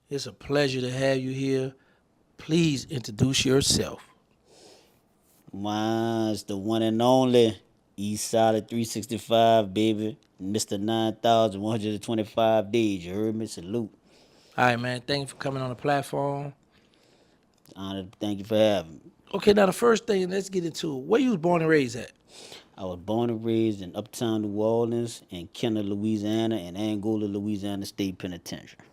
It's a pleasure to have you here. Please introduce yourself. Mine's the one and only East Side of 365, baby. Mr. 9,125 days. You heard me? Salute. All right, man. Thank you for coming on the platform. Honored. Thank you for having me. Okay, now the first thing, let's get into it. Where you was born and raised at? I was born and raised in Uptown New Orleans and Kenner, Louisiana, and Angola, Louisiana State Penitentiary.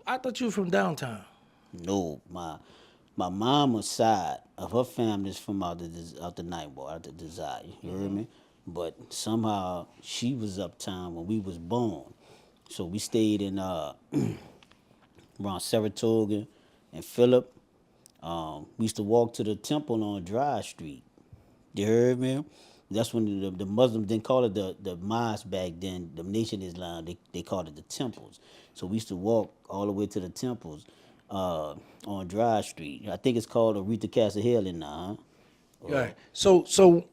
I thought you were from downtown. No, my mama's side of her family is from out the night boy, out the desire. You heard me? But somehow she was uptown when we was born. So we stayed in around Saratoga and Phillip. We used to walk to the temple on Dry Street. You heard me? That's when the Muslims didn't call it the mosque back then. The Nation Islam, they called it the temples. So we used to walk all the way to the temples on Dry Street. I think it's called Aretha Casa Hill in now. All right. So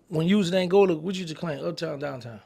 when you was in Angola, what you just claim? Uptown, downtown?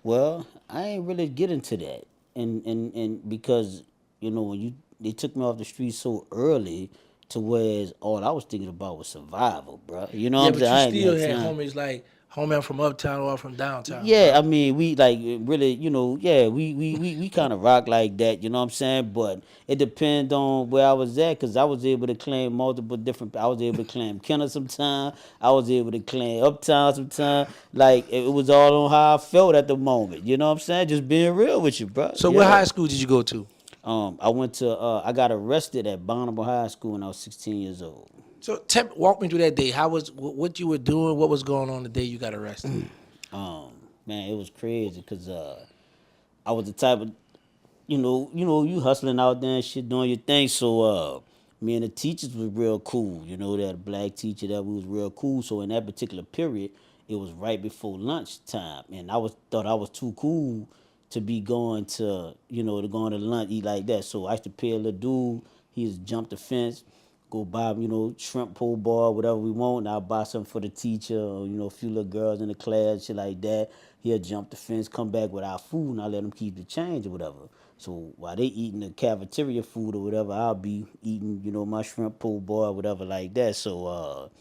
Well, I ain't really get into that, and because when they took me off the street so early, to whereas all I was thinking about was survival, bro. You know Yeah, what I'm but saying? you I ain't still had had time. homies like, homie, I'm from uptown or I'm from downtown, Yeah, bro. I mean, we like really, yeah, we kind of rock like that, you know what I'm saying? But it depends on where I was at, because I was able to claim multiple different. I was able to claim Kenner sometime. I was able to claim Uptown sometime. Like it was all on how I felt at the moment. You know what I'm saying? Just being real with you, bro. So what Yeah. high school did you go to? I went to. I got arrested at Bonneville High School when I was 16 years old. So walk me through that day. How was what you were doing? What was going on the day you got arrested? Man, it was crazy because I was the type of you hustling out there and shit, doing your thing. So me and the teachers was real cool. That black teacher that we was real cool. So in that particular period, it was right before lunchtime, and thought I was too cool to be going to going to lunch eat like that. So I used to pay a little dude. He just jumped the fence, go buy shrimp po' bar, whatever we want. And I'll buy something for the teacher, or, a few little girls in the class, shit like that. He'll jump the fence, come back with our food, and I let him keep the change or whatever. So while they eating the cafeteria food or whatever, I'll be eating, my shrimp po' bar, or whatever like that. So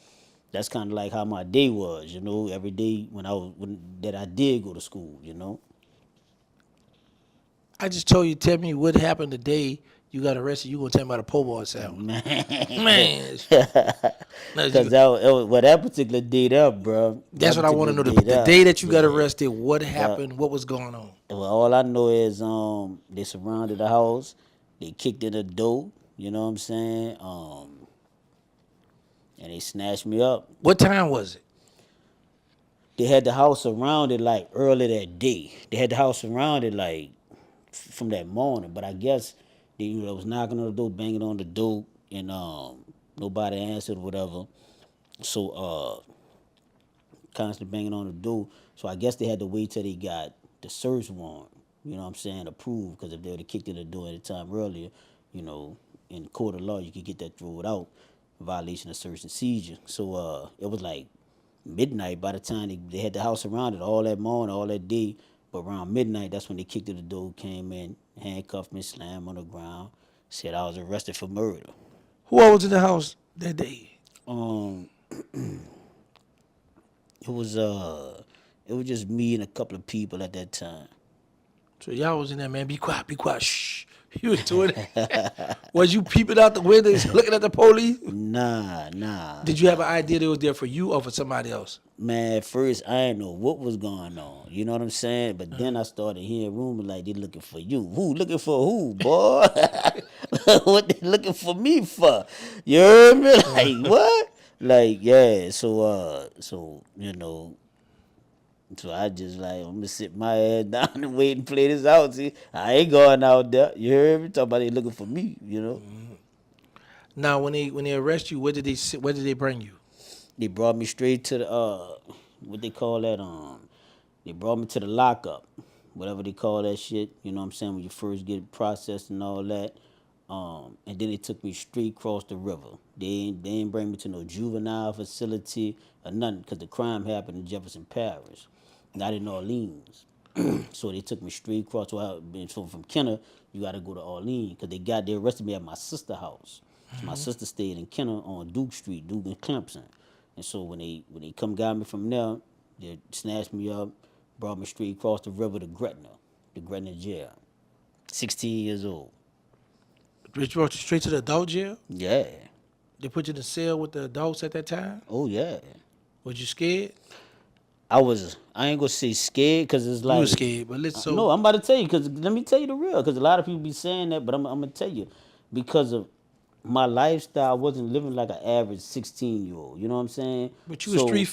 that's kind of like how my day was, every day that I did go to school. I just told you, tell me what happened the day you got arrested. You gonna tell me about a po' boy sandwich? Man, Man, because that particular day there, bro. that's That what I want to particular know. day The there, day that you got yeah. arrested, what That, happened? What was going on? well, all I know is they surrounded the house, they kicked in the door, you know what I'm saying? And they snatched me up. What time was it? They had the house surrounded like early that day. They had the house surrounded like from that morning, but I guess they was knocking on the door, banging on the door, and nobody answered or whatever. So constantly banging on the door. So I guess they had to wait till they got the search warrant, you know what I'm saying, approved. Because if they would have kicked in the door at a time earlier, in court of law, you could get that through without violation of search and seizure. So it was like midnight by the time they had the house surrounded all that morning, all that day. But around midnight, that's when they kicked in the door, came in, handcuffed me, slammed on the ground, said I was arrested for murder. Who all was in the house that day? Um, it was just me and a couple of people at that time. So y'all was in there, man. Be quiet, be quiet. Shh. You was doing it. Was you peeping out the windows, looking at the police? Nah. Did you have an idea they was there for you or for somebody else? Man, at first I didn't know what was going on. You know what I'm saying? But then I started hearing rumors like they looking for you. Who looking for who, boy? What they looking for me for? You heard me? Like what? Like yeah. So I just like I'm gonna sit my head down and wait and play this out. See, I ain't going out there. You heard me? Talking about they looking for me. Now, when they arrest you, where did they bring you? They brought me straight to the what they call that they brought me to the lockup, whatever they call that shit. You know what I'm saying, when you first get processed and all that. And then they took me straight across the river. They ain't bring me to no juvenile facility or nothing, because the crime happened in Jefferson Parish, not in Orleans. So they took me straight across. So from Kenner, you got to go to Orleans because they arrested me at my sister's house. So my sister stayed in Kenner on Duke Street, Duke and Clemson. And so when they come got me from there, they snatched me up, brought me straight across the river to the Gretna jail. 16 years old. They brought you straight to the adult jail? Yeah. They put you in a cell with the adults at that time? Oh yeah. Was you scared? I ain't gonna say scared because it's like You was scared, but let's so. no, I'm about to tell you because let me tell you the real because a lot of people be saying that, but I'm gonna tell you because of my lifestyle, I wasn't living like an average 16-year-old. You know what I'm saying? But you was 3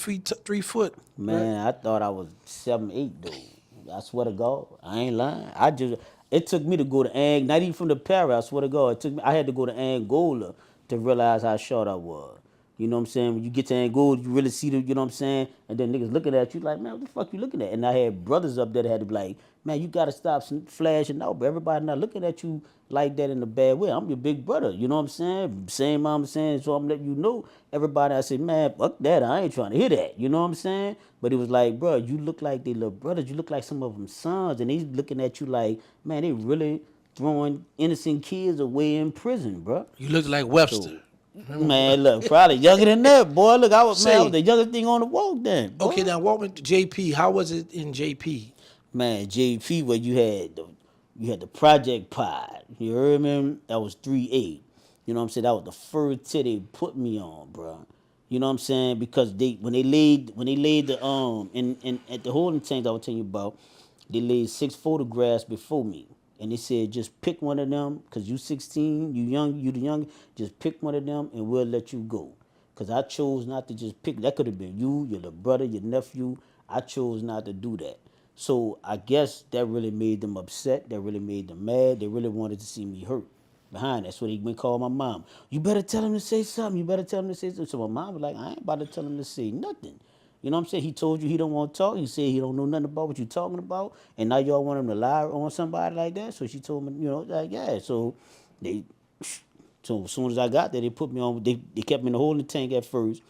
foot. Man, Right? I thought I was 7'8" though. I swear to God, I ain't lying. It took me to go to not even from the Parish. I swear to God, I had to go to Angola to realize how short I was. You know what I'm saying? When you get to Angola, you really see you know what I'm saying? And then niggas looking at you like, man, what the fuck you looking at? And I had brothers up there that had to be like, man, you gotta stop flashing out, but everybody not looking at you like that in a bad way. I'm your big brother, you know what I'm saying? Same I'm saying, so I'm letting you know. Everybody, I said, man, fuck that, I ain't trying to hear that, you know what I'm saying? But it was like, bro, you look like they little brothers, you look like some of them sons, and they looking at you like, man, they really throwing innocent kids away in prison, bro. You looked like Webster. So, man, look, probably younger than that, boy. Look, I was Say- the youngest thing on the walk then. Boy. Okay, now walk into JP. How was it in JP? Man, JP, where you had the project pod. You heard me? That was 3A. You know what I'm saying? That was the first tit they put me on, bro. You know what I'm saying? Because when they laid the in at the holding tanks I was telling you about, they laid 6 photographs before me. And they said, just pick one of them, because you 16, you the young, just pick one of them and we'll let you go. Because I chose not to just pick. That could have been you, your little brother, your nephew. I chose not to do that. So I guess that really made them upset. That really made them mad. They really wanted to see me hurt behind that. So they went call my mom. You better tell him to say something. You better tell him to say something. So my mom was like, I ain't about to tell him to say nothing. You know what I'm saying? He told you he don't want to talk. He said he don't know nothing about what you talking about. And now y'all want him to lie on somebody like that. So she told me, you know, like, yeah. So as soon as I got there, they put me on. They kept me in the holding tank at first.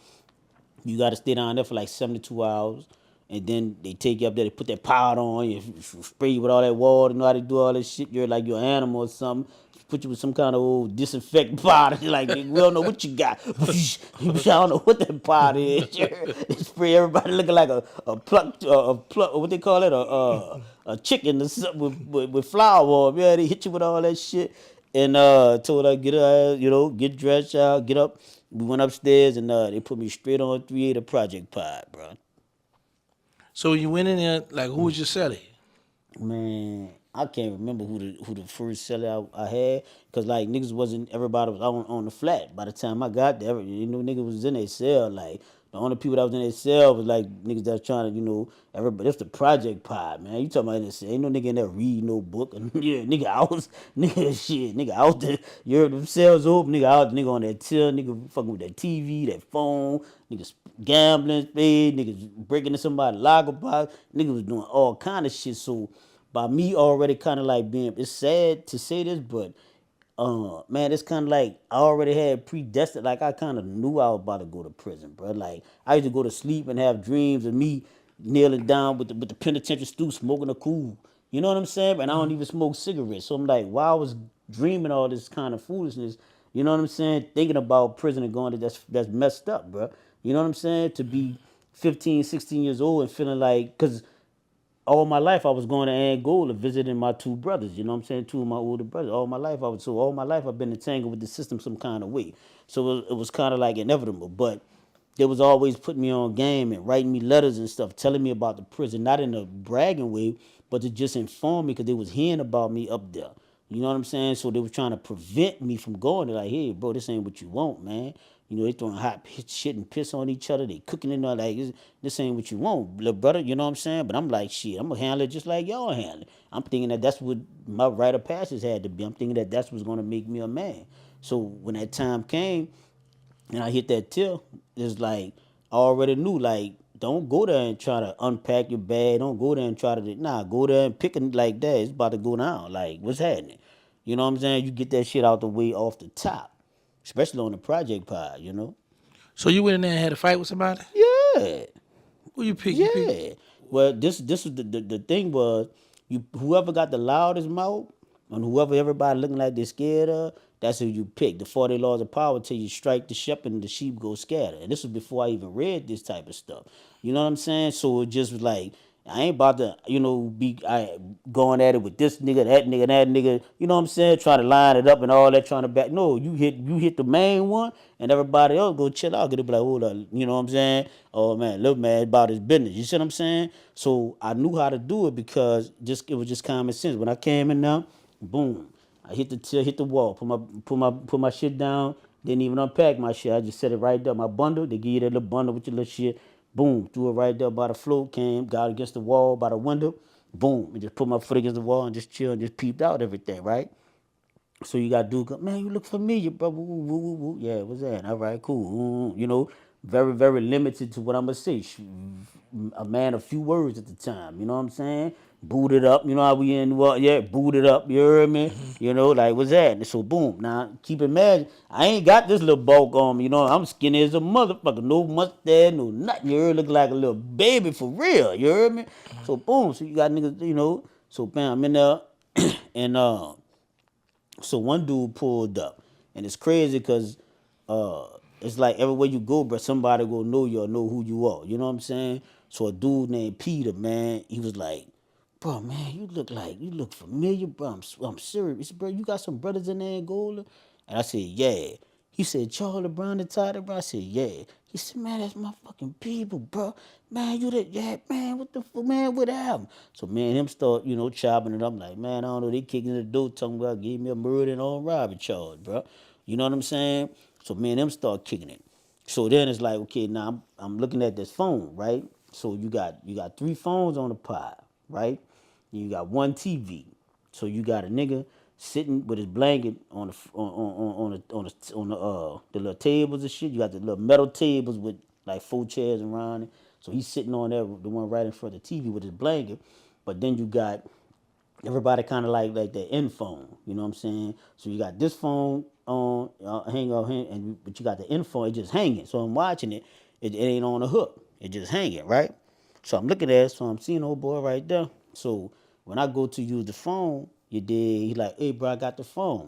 You got to stay down there for like 72 hours. And then they take you up there, they put that powder on you, spray you with all that water, you know how to do all that shit. You're like you're an animal or something. Put you with some kind of old disinfectant powder. Like, we don't know what you got. I don't know what that powder is. They spray everybody looking like a what they call it, a chicken or something with flour on. Yeah, they hit you with all that shit. And told her, get dressed out, get up. We went upstairs and they put me straight on 3A the project pod, bro. So you went in there, like, who was your cellie? Man, I can't remember who the first seller I had, cause like niggas wasn't, everybody was on the flat. By the time I got there, niggas was in their cell. Like the only people that was in their cell was like niggas that was trying to, everybody. That's the project pod, man. You talking about in the cell? Ain't no nigga in there read no book. Yeah, nigga out there. You heard them cells open, nigga on that till, nigga fucking with that TV, that phone, niggas gambling, spade, niggas breaking into somebody's locker box, niggas was doing all kind of shit. So by me already kind of like being, it's sad to say this, but man, it's kind of like I already had predestined. Like I kind of knew I was about to go to prison, bro. Like I used to go to sleep and have dreams of me kneeling down with the penitentiary stool, smoking a cool. You know what I'm saying? And I don't even smoke cigarettes. So I'm like, while I was dreaming all this kind of foolishness, you know what I'm saying? Thinking about prison and going to that's messed up, bro. You know what I'm saying? To be 15, 16 years old and feeling like, because all my life I was going to Angola visiting my two brothers, you know what I'm saying? Two of my older brothers. All my life I've been entangled with the system some kind of way. So it was kind of like inevitable. But they was always putting me on game and writing me letters and stuff, telling me about the prison, not in a bragging way, but to just inform me because they was hearing about me up there. You know what I'm saying? So they were trying to prevent me from going. They're like, hey, bro, this ain't what you want, man. They throwing hot shit and piss on each other. They cooking in there like, this ain't what you want, little brother. You know what I'm saying? But I'm like, shit, I'm going to handle it just like y'all handle it. I'm thinking that that's what my rite of passage had to be. I'm thinking that that's what's going to make me a man. So when that time came and I hit that till, it's like, I already knew, like, don't go there and try to unpack your bag. Don't go there and try to, go there and pick it like that. It's about to go down. Like, what's happening? You know what I'm saying? You get that shit out the way off the top. Especially on the project pod, So you went in there and had a fight with somebody? Yeah. Who you picked? Yeah. Well, this was the thing was, you whoever got the loudest mouth and whoever everybody looking like they scared of, that's who you pick. The 40 laws of power till you strike the shepherd and the sheep go scatter. And this was before I even read this type of stuff. You know what I'm saying? So it just was like, I ain't about to, be going at it with this nigga, that nigga. You know what I'm saying? Trying to line it up and all that, trying to back. No, you hit the main one, and everybody else go chill out. Get it, be like, hold up. You know what I'm saying? Oh man, little man about his business. You see what I'm saying? So I knew how to do it because it was just common sense. When I came in now, boom, I hit the wall, put my shit down. Didn't even unpack my shit. I just set it right there. My bundle, they give you that little bundle with your little shit. Boom, threw it right there by the floor. Came, got against the wall by the window. Boom, and just put my foot against the wall and just chill and just peeped out everything, right? So you got dude go, man, you look familiar, bro. Woo, woo, woo, woo. Yeah, what's that? All right, cool. Very, very limited to what I'm gonna say. A man of few words at the time. You know what I'm saying? Booted up. You know how we in? Well, yeah, booted up. You heard me? Like what's that? And so boom. Now keep in mind, I ain't got this little bulk on me. I'm skinny as a motherfucker. No mustache, no nothing. You heard? Look like a little baby for real. You heard me? So boom. So you got niggas. So bam, I'm in there, and so one dude pulled up, and it's crazy because it's like everywhere you go, bro, somebody will know you or know who you are. You know what I'm saying? So a dude named Peter, man, he was like, bro, man, you look familiar, bro. I'm serious. He said, bro, you got some brothers in Angola? And I said, yeah. He said, Charlie Brown and Tyler Brown? I said, yeah. He said, man, that's my fucking people, bro. Man, you that, yeah, man, what the fuck, man, what happened? So, man, him start, chopping it up. Like, man, I don't know, they kicking the door, talking about gave me a murder and all robbery charge, bro. You know what I'm saying? So, man, them start kicking it. So then it's like, okay, now I'm looking at this phone, right? So you got 3 phones on the pod, right? You got 1 TV. So you got a nigga sitting with his blanket on the little tables and shit. You got the little metal tables with like 4 chairs around it. So he's sitting on there, the one right in front of the TV with his blanket. But then you got everybody kind of like the end phone. You know what I'm saying? So you got this phone on but you got the end phone. It just hanging. So I'm watching it. It ain't on a hook. It just hanging, right? So I'm looking at it. So I'm seeing old boy right there. So when I go to use the phone, he like, hey bro, I got the phone.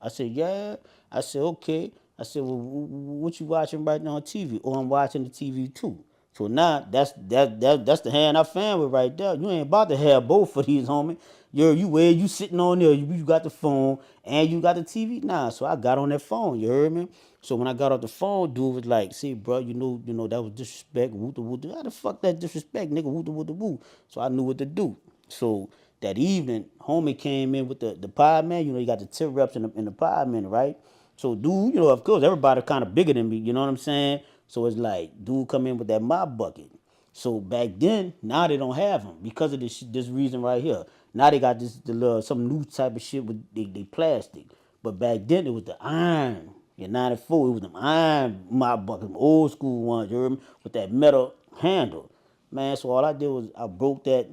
I said, yeah. I said, okay. I said, well, what you watching right now on TV? Oh, I'm watching the TV too. So now that's the hand I fan with right there. You ain't about to have both of these, homie. You sitting on there, you got the phone and you got the TV. Nah, so I got on that phone, you heard me? So when I got off the phone, dude was like, see, bro, that was disrespect. Woo the woo. How the fuck that disrespect, nigga? Woo the woo the woo. So I knew what to do. So that evening, homie came in with the pod man. You got the tip reps in the pod man, right? So dude, of course, everybody kind of bigger than me. You know what I'm saying? So it's like, dude come in with that mop bucket. So back then, now they don't have them because of this reason right here. Now they got some new type of shit with they plastic. But back then it was the iron. In '94, it was them iron mop buckets, them old school ones, you heard me? With that metal handle. Man, so all I did was I broke that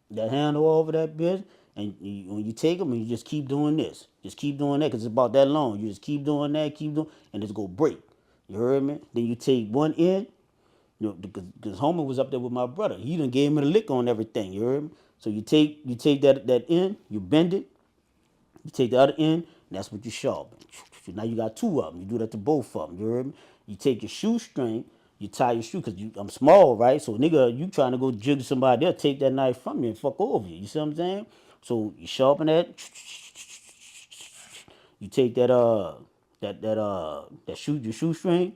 handle over that bitch, and when you take them and you just keep doing this, just keep doing that, because it's about that long. You just keep doing that, and it's go break. You heard me? Then you take one end, because Homer was up there with my brother. He done gave me the lick on everything. You heard me? So you take that end, you bend it, you take the other end, and that's what you sharpen. Now you got 2 of them. You do that to both of them. You heard me? You take your shoestring, you tie your shoe, because I'm small, right? So, nigga, you trying to go jig somebody, they'll take that knife from you and fuck over you. You see what I'm saying? So, you sharpen that. You take your shoestring,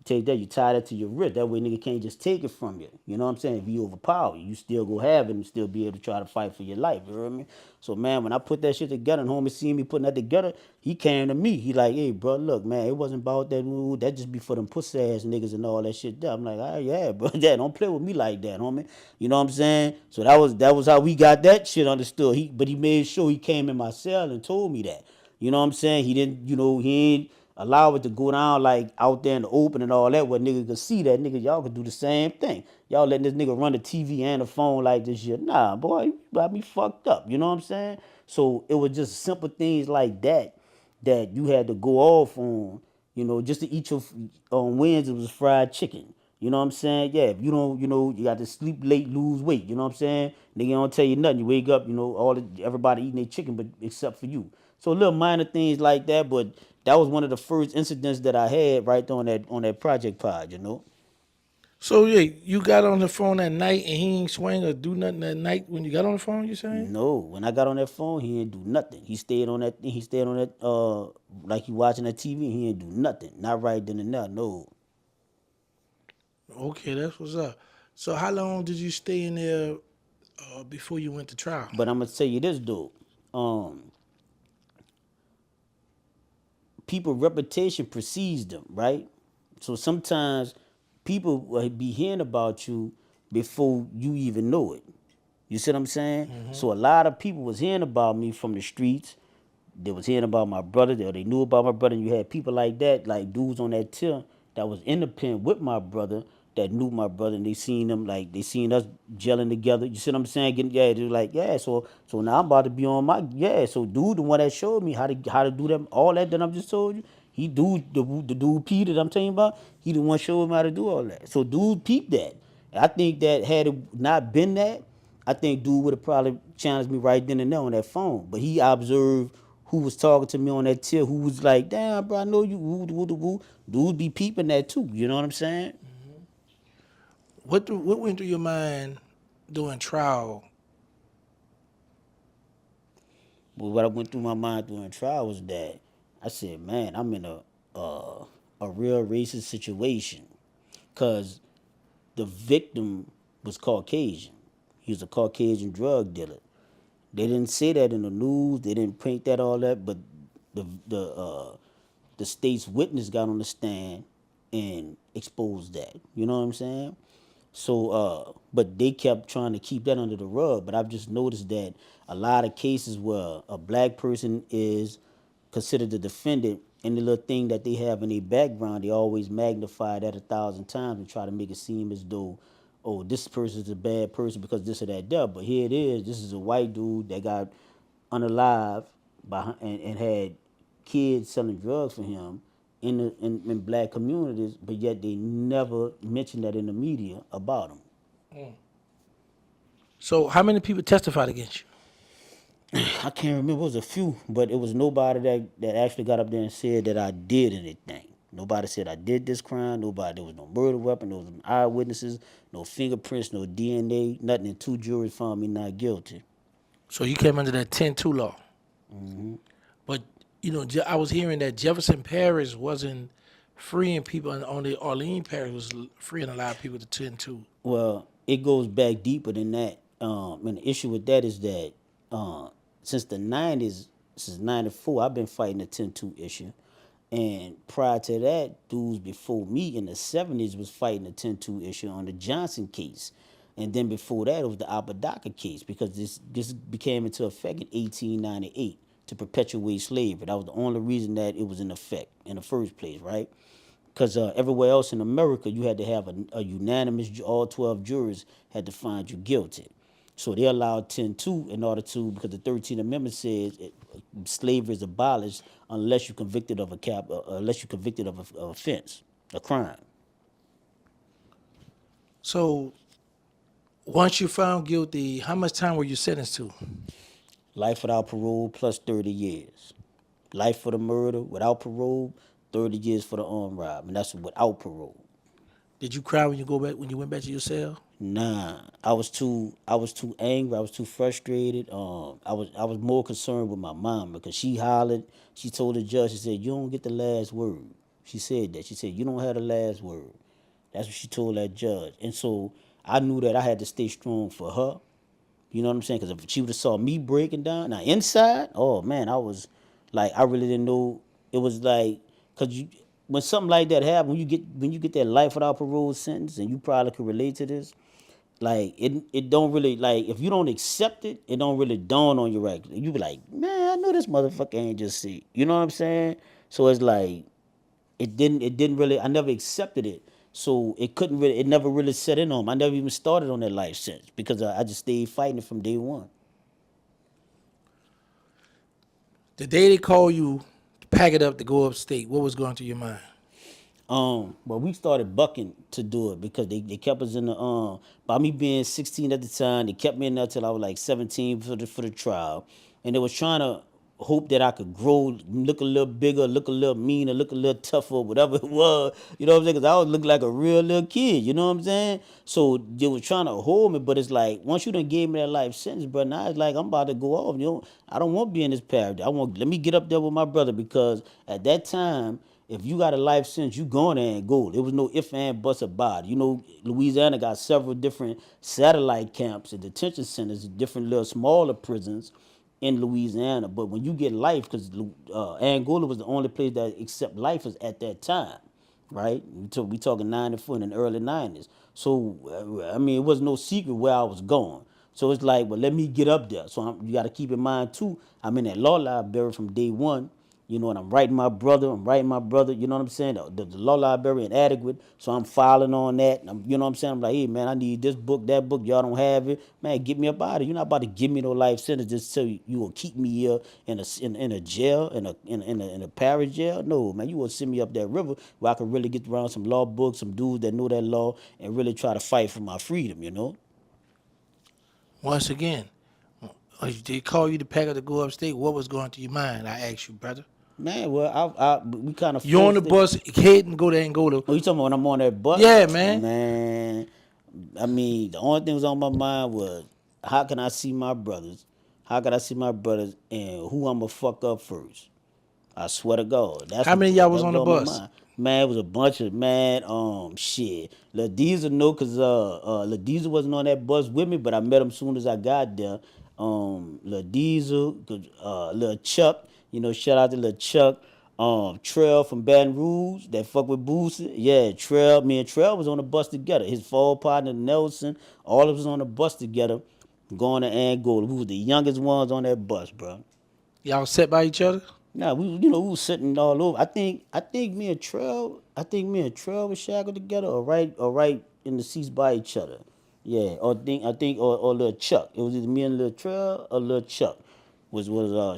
take that, you tie that to your wrist. That way nigga can't just take it from you. You know what I'm saying? If you overpower you still go have it and still be able to try to fight for your life. You heard me? So man, when I put that shit together and homie seeing me putting that together, he came to me. He like, hey bro, look, man, it wasn't about that. That just be for them pussy ass niggas and all that shit there. I'm like, ah yeah, bro, yeah, don't play with me like that, homie. You know what I'm saying? So that was how we got that shit understood. But he made sure he came in my cell and told me that. You know what I'm saying? He didn't, he ain't allow it to go down like out there in the open and all that where niggas could see that. Nigga, y'all could do the same thing. Y'all letting this nigga run the TV and the phone like this shit. Nah, boy, you got me fucked up. You know what I'm saying? So it was just simple things like that you had to go off on, just to eat your, on Wednesday it was fried chicken. You know what I'm saying? Yeah, if you don't, you got to sleep late, lose weight. You know what I'm saying? Nigga don't tell you nothing. You wake up, everybody eating their chicken, but except for you. So little minor things like that. But that was one of the first incidents that I had right there on that project pod. So yeah, you got on the phone at night and he ain't swing or do nothing at night when you got on the phone. You saying? No, when I got on that phone, he didn't do nothing. He stayed on that. He stayed on that. Like you watching that TV. He didn't do nothing. Not right then and there. No. Okay, that's what's up. So how long did you stay in there before you went to trial? But I'm gonna tell you this, dude. Um, People reputation precedes them, right? So sometimes people will be hearing about you before you even know it. You see what I'm saying? So a lot of people was hearing about me from the streets. They was hearing about my brother. They knew about my brother. And you had people like that, like dudes on that tier that was independent with my brother that knew my brother, and they seen them like they seen us gelling together. You see what I'm saying? Yeah, they were like, yeah. So now I'm about to be on my yeah. So dude, the one that showed me how to do them all that I'm just told you. He the dude P that I'm telling you about. He the one showed me how to do all that. So dude peeped that. I think that had it not been that, I think dude would have probably challenged me right then and there on that phone. But he observed who was talking to me on that tier, who was like, damn, bro, I know you. Woo, woo, woo, woo. Dude be peeping that too. You know what I'm saying? What went through your mind during trial? But what I went through my mind during trial was that I said, man, I'm in a real racist situation. Cause the victim was Caucasian. He was a Caucasian drug dealer. They didn't say that in the news. They didn't paint that all that, but the state's witness got on the stand and exposed that. You know what I'm saying? So, but they kept trying to keep that under the rug. But I've just noticed that a lot of cases where a black person is considered the defendant, and the little thing that they have in their background, they always magnify that 1,000 times and try to make it seem as though, oh, this person is a bad person because this or that. But here it is. This is a white dude that got unalive behind, and had kids selling drugs for him in black communities, but yet they never mentioned that in the media about him. So how many people testified against you? I can't remember. It was a few, but it was nobody that actually got up there and said that I did anything. Nobody said I did this crime. Nobody. There was no murder weapon. There was no eyewitnesses. No fingerprints. No DNA. Nothing. And 2 juries found me not guilty. So you came under that 10-2 law. But I was hearing that Jefferson Parish wasn't freeing people, and only Orleans Parish was freeing a lot of people to 10-2. Well, it goes back deeper than that. And the issue with that is that since the 90s, since 94, I've been fighting the 10-2 issue. And prior to that, dudes before me in the 70s was fighting the 10-2 issue on the Johnson case. And then before that, it was the Apodaca case, because this became into effect in 1898 to perpetuate slavery. That was the only reason that it was in effect in the first place, right? Because everywhere else in America, you had to have a unanimous, all 12 jurors had to find you guilty. So they allowed 10-2 in order to, because the 13th Amendment says slavery is abolished unless you're convicted of an offense, a crime. So once you found guilty, how much time were you sentenced to? Life without parole plus 30 years. Life for the murder without parole, 30 years for the armed robbery. And that's without parole. Did you cry when you went back to your cell? Nah, I was too angry. I was too frustrated. I was more concerned with my mom, because she hollered. She told the judge, she said, "You don't get the last word." She said that. She said, "You don't have the last word." That's what she told that judge. And so I knew that I had to stay strong for her. You know what I'm saying? Because if she would have saw me breaking down, now inside, oh man, I was like, I really didn't know. It was like, because when something like that happens, when you get that life without parole sentence, and you probably could relate to this, like it don't really, like, if you don't accept it, it don't really dawn on you, right? You be like, man, I know this motherfucker ain't just see. You know what I'm saying? So it's like it didn't really, I never accepted it. So it never really set in on me. I never even started on that life sentence, because I just stayed fighting it from day one. The day they call you to pack it up to go upstate, what was going through your mind? But we started bucking to do it because they kept us in the by me being 16 at the time, they kept me in there till I was like 17 for the trial. And they was trying to hope that I could grow, look a little bigger, look a little meaner, look a little tougher, whatever it was. You know what I'm saying? Because I was looking like a real little kid, you know what I'm saying? So they was trying to hold me, but it's like, once you done gave me that life sentence, bro, now it's like I'm about to go off. You know, I don't want to be in this paradise. Let me get up there with my brother, because at that time, if you got a life sentence, you going to Angola. There was no if, and, buts about it. You know, Louisiana got several different satellite camps and detention centers, different little smaller prisons in Louisiana. But when you get life, because Angola was the only place that accept lifers at that time, right? We talking 94 in the early 90s. So, I mean, it was no secret where I was going. So it's like, well, let me get up there. So you got to keep in mind, too, I'm in that law library from day one. You know, and I'm writing my brother, you know what I'm saying? The law library inadequate, so I'm filing on that. You know what I'm saying? I'm like, hey, man, I need this book, that book, y'all don't have it. Man, get me up out of it. You're not about to give me no life sentence just so you will keep me here in a jail, in a parish jail. No, man, you will send me up that river where I can really get around some law books, some dudes that know that law, and really try to fight for my freedom, you know? Once again, they call you to pack up to go upstate. What was going through your mind? I asked you, brother. Man, well, we kind of You on the forced it. bus, heading go to Angola. Oh, you talking about when I'm on that bus? Yeah, man. Man, I mean, the only thing was on my mind was, how can I see my brothers? How can I see my brothers, and who I'm gonna fuck up first? I swear to God, How many of y'all was that on was the on my bus? mind. Man, it was a bunch of shit. Lil Diesel know, cause Lil Diesel wasn't on that bus with me, but I met him soon as I got there. Lil Diesel, Lil Chuck, you know, shout out to Lil Chuck. Trail from Baton Rouge that fuck with Boosie. Yeah, Trail. Me and Trail was on the bus together. His fall partner Nelson, all of us on the bus together, going to Angola. We was the youngest ones on that bus, bro. Y'all sat by each other? Nah, we was sitting all over. I think me and Trail was shackled together, or right in the seats by each other. Yeah, or little Chuck. It was either me and little Trail or little Chuck was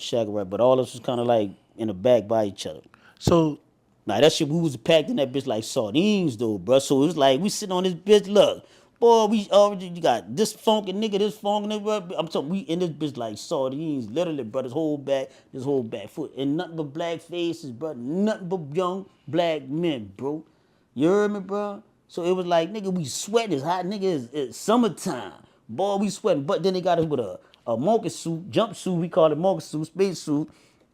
shackled right, but all of us was kind of like in the back by each other. So Now that shit, we was packed in that bitch like sardines though, bro. So it was like we sitting on this bitch. Look, boy, we already you got this funky nigga, this funky nigga. I'm talking, we in this bitch like sardines, literally, bro. This whole back foot, and nothing but black faces, bro. Nothing but young black men, bro. You heard me, bro? So it was like, nigga, we sweating. It's hot, nigga. It's summertime. Boy, we sweating. But then they got us with a monkey suit, jumpsuit. We call it monkey suit, space suit.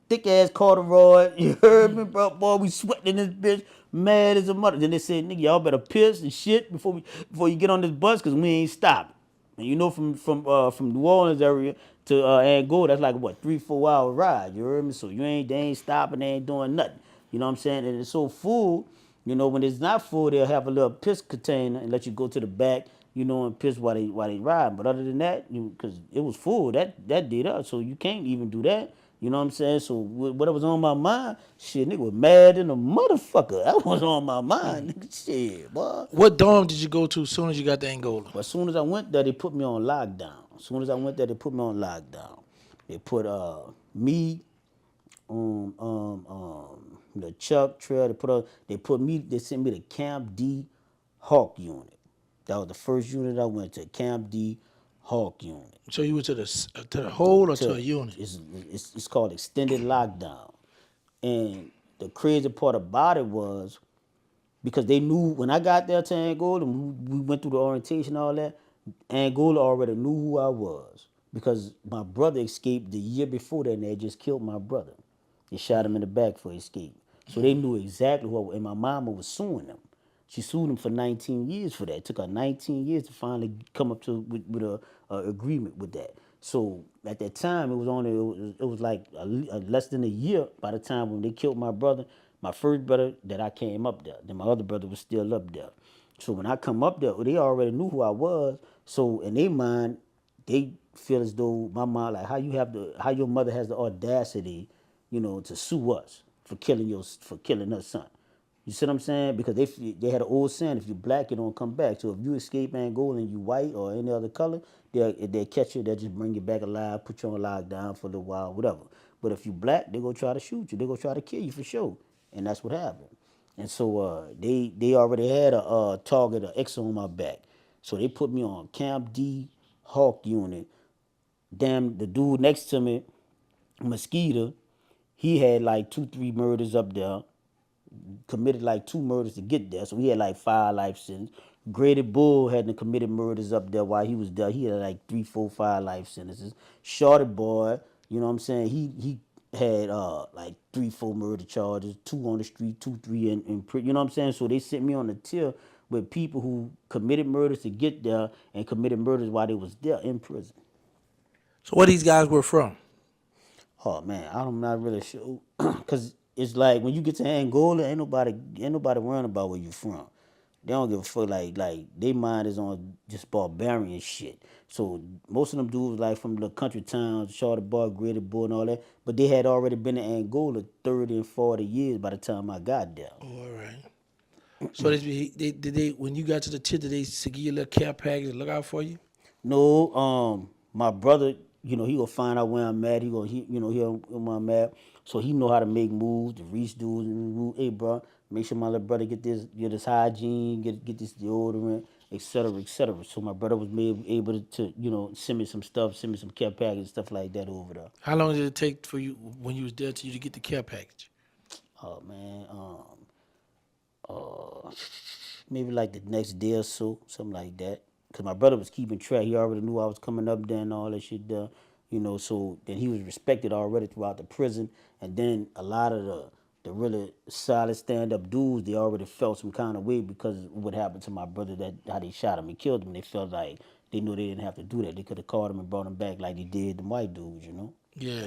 Thick ass corduroy. You heard me, bro? Boy, we sweating in this bitch. Mad as a mother. Then they said, nigga, y'all better piss and shit before you get on this bus, cause we ain't stopping. And you know, from New Orleans area to Angola, that's like what, 3-4 hour ride. You heard me? So they ain't stopping, they ain't doing nothing. You know what I'm saying? And it's so full. You know, when it's not full, they'll have a little piss container and let you go to the back, you know, and piss while they ride. But other than that, because it was full, that did us. So you can't even do that. You know what I'm saying? So what was on my mind, shit, nigga was mad in a motherfucker. That was on my mind, nigga. Shit, boy. what dorm did you go to as soon as you got to Angola? But as soon as I went there, they put me on lockdown. As soon as I went there, they put me on lockdown. They put me, the Chuck Trail. They sent me to Camp D Hawk Unit. That was the first unit I went to, Camp D Hawk Unit. So you went to the whole or to a unit? It's called extended lockdown. And the crazy part about it was, because they knew when I got there to Angola, and we went through the orientation and all that, Angola already knew who I was. Because my brother escaped the year before that, and they just killed my brother. They shot him in the back for escape. So they knew exactly who I was, and my mama was suing them. She sued him for 19 years for that. It took her 19 years to finally come up with a agreement with that. So at that time, it was like less than a year by the time when they killed my brother. My first brother that I came up there. Then my other brother was still up there. So when I come up there, they already knew who I was. So in their mind, they feel as though my mom, like how your mother has the audacity, to sue us for killing her son. You see what I'm saying? Because they had an old saying, if you're black, you don't come back. So if you escape Angola and you white or any other color, they'll catch you, they'll just bring you back alive, put you on lockdown for a little while, whatever. But if you black, they're going to try to shoot you. They're going to try to kill you for sure. And that's what happened. And so they already had a target, an X on my back. So they put me on Camp D Hawk unit. Damn, the dude next to me, Mosquito, he had like 2, 3 murders up there, committed like 2 murders to get there. So he had like 5 life sentences. Grady Bull hadn't committed murders up there while he was there. He had like 3, 4, 5 life sentences. Shorty boy, you know what I'm saying? He had like 3, 4 murder charges, 2 on the street, 2, 3 in prison. You know what I'm saying? So they sent me on the tier with people who committed murders to get there and committed murders while they was there in prison. So where these guys were from? Oh man, I'm not really sure, cause it's like when you get to Angola, ain't nobody worrying about where you from. They don't give a fuck. Like they mind is on just barbarian shit. So most of them dudes like from the country towns, Charter Bar, Greater Bull, and all that. But they had already been in Angola 30 and 40 years by the time I got there. Oh, all right. So they when you got to the tent, did they give you a little care package and look out for you? No, my brother, he gonna find out where I'm at. He where I'm at. So he know how to make moves, to reach dudes and move. Hey, bro, make sure my little brother get this hygiene, get this deodorant, etc., etc. So my brother was able to send me some stuff, send me some care package, stuff like that over there. How long did it take for you when you was there to you to get the care package? Oh man, maybe like the next day or so, something like that. Cause my brother was keeping track. He already knew I was coming up there and all that shit there, So then he was respected already throughout the prison. And then a lot of the really solid stand up dudes, they already felt some kind of way because of what happened to my brother, that how they shot him and killed him. They felt like they knew they didn't have to do that. They could have caught him and brought him back like they did the white dudes. Yeah.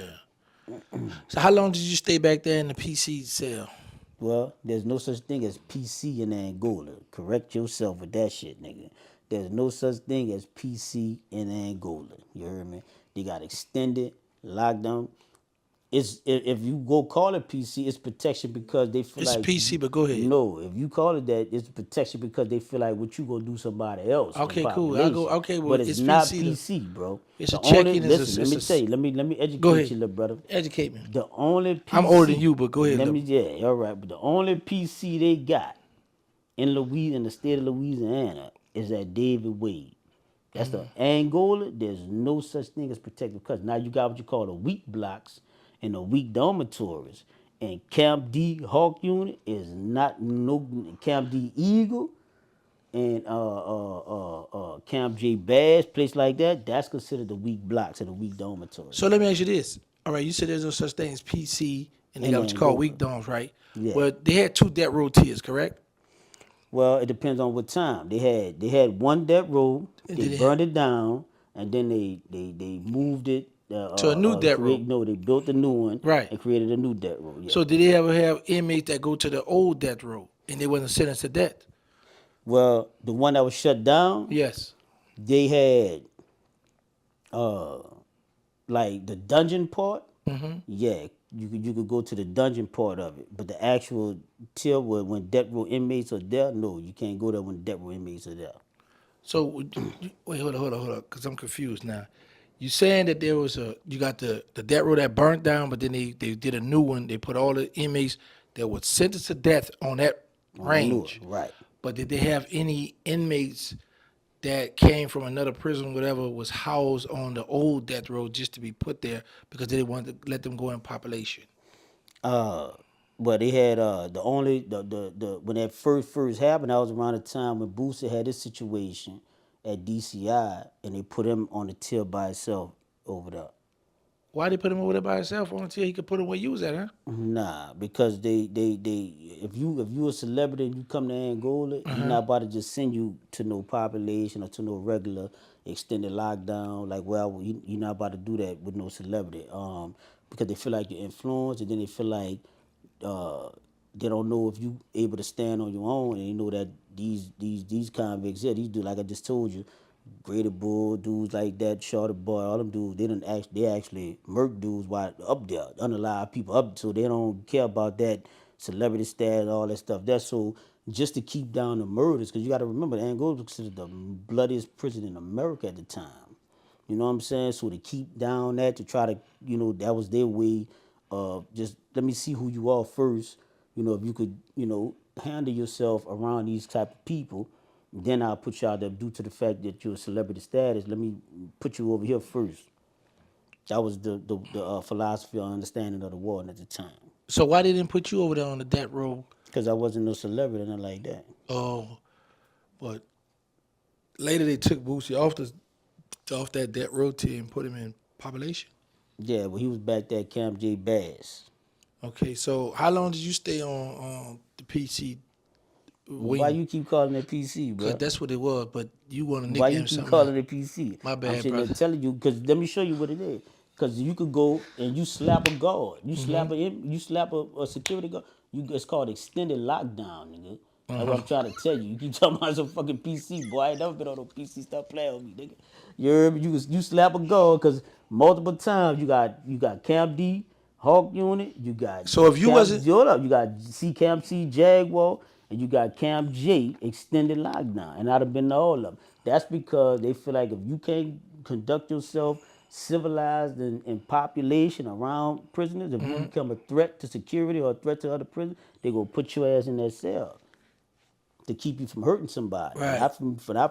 So how long did you stay back there in the PC cell? Well, there's no such thing as PC in Angola. Correct yourself with that shit, nigga. There's no such thing as PC in Angola. You heard me? They got extended lockdown. It's if you go call it PC, it's protection because they feel It's like PC, but go ahead. no. If you call it that, it's protection because they feel like what you gonna do somebody else in the Okay, cool. I go. population. Okay, well, But it's it's not PC. PC, bro. It's a The only check-in. listen. Let me tell you. Let me Go educate ahead. you, little brother. Educate me. The only PC. I'm older than you, but go ahead, Let me, little. yeah, all right. But the only PC they got in the state of Louisiana, is that David Wade. That's the Angola. There's no such thing as protective because now you got what you call the weak blocks and the weak dormitories. And Camp D Hawk unit is not no Camp D Eagle and Camp J Bass, place like that. That's considered the weak blocks and the weak dormitories. So let me ask you this. All right, you said there's no such thing as PC, and they In got what you call Angola. weak domes, right? Yeah. Well, they had 2 death row tiers, correct? Well, it depends on what time. They had one death row. And They then they burned it down, and then they moved it. To a new death row. No, they built a new one. Right. And created a new death row. Yeah. So did they ever have inmates that go to the old death row and they wasn't sentenced to death? Well, the one that was shut down, Yes. they had like the dungeon part. Mm-hmm. Yeah, you could go to the dungeon part of it, but the actual tier where when death row inmates are there, no, you can't go there when death row inmates are there. So wait, hold on, because I'm confused now. You saying that there was you got the death row that burnt down, but then they did a new one. They put all the inmates that were sentenced to death on that On the new range. one, right. But did they have any inmates that came from another prison, whatever, was housed on the old death row just to be put there because they didn't want to let them go in population? But they had the when that first happened, that was around the time when Boosie had this situation at DCI, and they put him on the tier by himself over there. Why they put him over there by himself until he could put him where you was at, huh? Nah, because they if you a celebrity and you come to Angola, you're not about to just send you to no population or to no regular extended lockdown. Like, well, you're not about to do that with no celebrity. Because they feel like you're influenced, and then they feel like uh, they don't know if you able to stand on your own, and they know that these convicts here, these dudes, like I just told you, Greater Bull, dudes like that, Shorty Boy, all them dudes, they actually murk dudes while up there, unalive people up, so they don't care about that celebrity status, all that stuff. That's so just to keep down the murders, because you got to remember, Angola was considered the bloodiest prison in America at the time. You know what I'm saying? So to keep down that, to try to, that was their way of just let me see who you are first. If you could, handle yourself around these type of people, then I'll put you out there due to the fact that you're a celebrity status. Let me put you over here first. That was the philosophy or understanding of the warden at the time. So why they didn't put you over there on the death row? Because I wasn't no celebrity, nothing like that. Oh, but later they took Boosie off that death row team and put him in population. Yeah, but he was back there at Camp J Bass. Okay, so how long did you stay on the PC wing? Why you keep calling it PC, bro? Because that's what it was, but you want to Why nickname you keep something. calling it PC? My bad, I'm sitting brother. there telling you, because let me show you what it is. Because you could go and you slap a guard. You slap a security guard. It's called extended lockdown, nigga. That's what I'm trying to tell you. You keep talking about some fucking PC, boy. I ain't never been on no PC. Stop playing with me, nigga. You heard me? You slap a guard because multiple times you got Camp D, Hawk Unit, you got So if you wasn't- hold up, you got Camp C Jaguar, and you got Camp J extended lockdown, and I'd have been to all of them. That's because they feel like if you can't conduct yourself civilized in population around prisoners, if you become a threat to security or a threat to other prisoners, they gonna put your ass in that cell to keep you from hurting somebody. Right. Not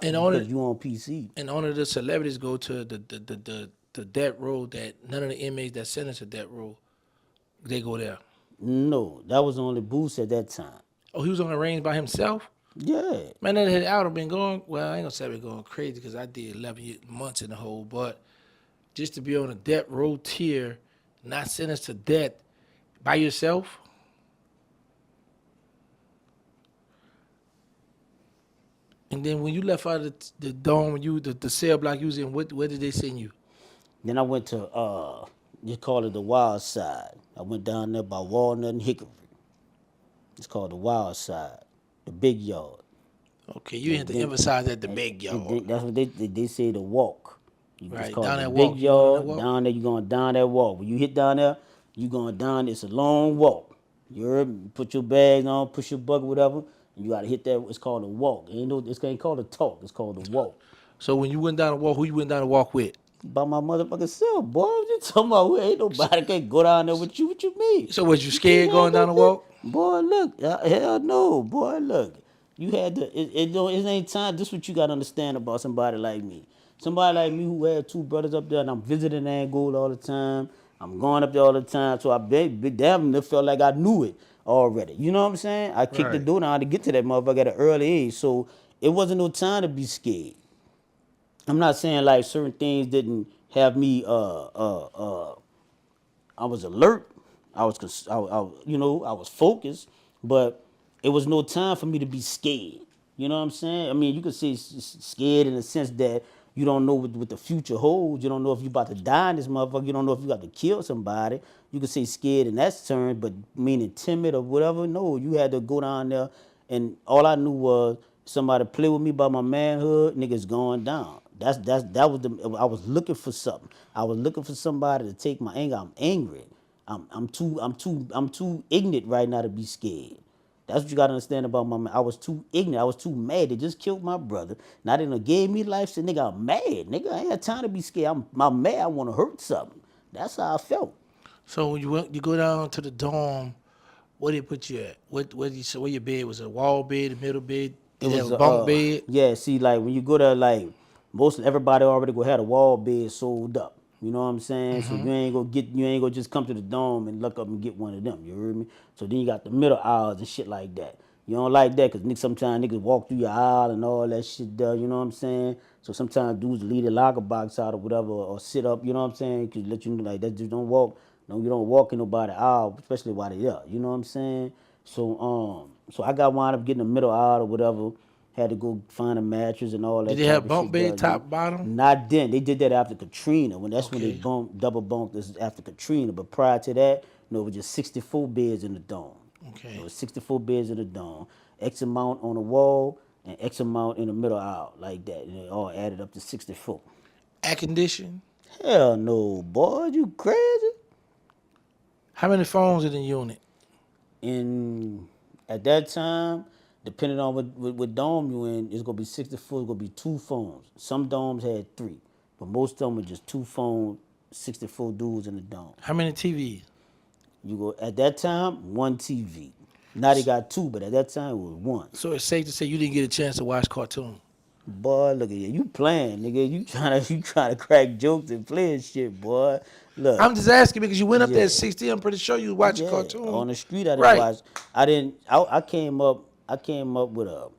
And on because it- you on PC. And only the celebrities go to the death row that none of the inmates that sentenced to death row, they go there. No, that was only Boost at that time. Oh, he was on the range by himself? Yeah. Man, that had out have been going, well, I ain't gonna say I've been going crazy because I did 11 months in the hole, but just to be on a death row tier, not sentenced to death by yourself, and then when you left out of the dome, the cell block you was in, where did they send you? Then I went to you call it the Wild Side. I went down there by Walnut and Hickory. It's called the Wild Side, the big yard. Okay, you had to emphasize that the big And yard. that's what they say the walk. Right, It's called down the that big walk. You going on that yard. walk? Down there, you going down that walk. When you hit down there, you going down. It's a long walk. You heard me? Put your bag on, push your bucket, whatever. And you gotta hit that. It's called a walk. It's ain't called a talk. It's called a walk. So when you went down the walk, who you went down the walk with? By my motherfucking self, boy. What you talking about? Ain't nobody can go down there with you. What you mean? So was you scared going down the walk? Boy, look, hell no, boy, look. You had to. It ain't time. This is what you gotta understand about somebody like me. Somebody like me who had two brothers up there, and I'm visiting Angola all the time. I'm going up there all the time, so I damn near felt like I knew it already. You know what I'm saying? I kicked the Right. door down to get to that motherfucker at an early age, so it wasn't no time to be scared. I'm not saying like certain things didn't have me I was alert. I was focused, but it was no time for me to be scared. You know what I'm saying? I mean, you could say scared in the sense that you don't know what the future holds. You don't know if you're about to die in this motherfucker. You don't know if you got to kill somebody. You could say scared in that term, but meaning timid or whatever. No, you had to go down there, and all I knew was somebody play with me about my manhood. Niggas going down. That was I was looking for something. I was looking for somebody to take my anger. I'm angry. I'm too ignorant right now to be scared. That's what you gotta understand about my man. I was too ignorant. I was too mad. They just killed my brother. Now they done gave me life. So nigga, I'm mad. Nigga, I ain't had time to be scared. I'm mad. I want to hurt something. That's how I felt. So when you go down to the dorm, where they put you at? Where your bed was? A wall bed, a middle bed? Did they have a bunk bed? Yeah, see, like when you go there, like most everybody already go have a wall bed sold up. You know what I'm saying? So you ain't gonna just come to the dome and look up and get one of them. You heard me? So then you got the middle aisles and shit like that. You don't like that because sometimes niggas walk through your aisle and all that shit there. You know what I'm saying? So sometimes dudes leave the locker box out or whatever or sit up. You know what I'm saying? Cause let you know like that. Just don't walk. No, you don't walk in nobody aisle, especially while they there. You know what I'm saying? So I got wound up getting the middle aisle or whatever. Had to go find a mattress and all that. Did they type have of bunk shit bed, there, top, dude. bottom? Not then. They did that after Katrina. That's when they Okay. double bunked. This is after Katrina. But prior to that, it was just 64 beds in the dome. Okay. It was 64 beds in the dome. X amount on the wall and X amount in the middle aisle, like that. And it all added up to 64. Air condition? Hell no, boy. You crazy? How many phones in the unit? And at that time, depending on what dome you in, it's gonna be 64. It's gonna be 2 phones. Some domes had 3, but most of them were just 2 phones. 64 dudes in the dome. How many TVs? You go at that time 1 TV. Now they got 2, but at that time it was 1. So it's safe to say you didn't get a chance to watch cartoon. Boy, look at you playing, nigga. You trying to crack jokes and playing shit, boy. Look, I'm just asking because you went up there yeah. at 16. I'm pretty sure you was watching Yeah, cartoon. on the street I didn't Right. watch. I didn't. I came up. I came up with a,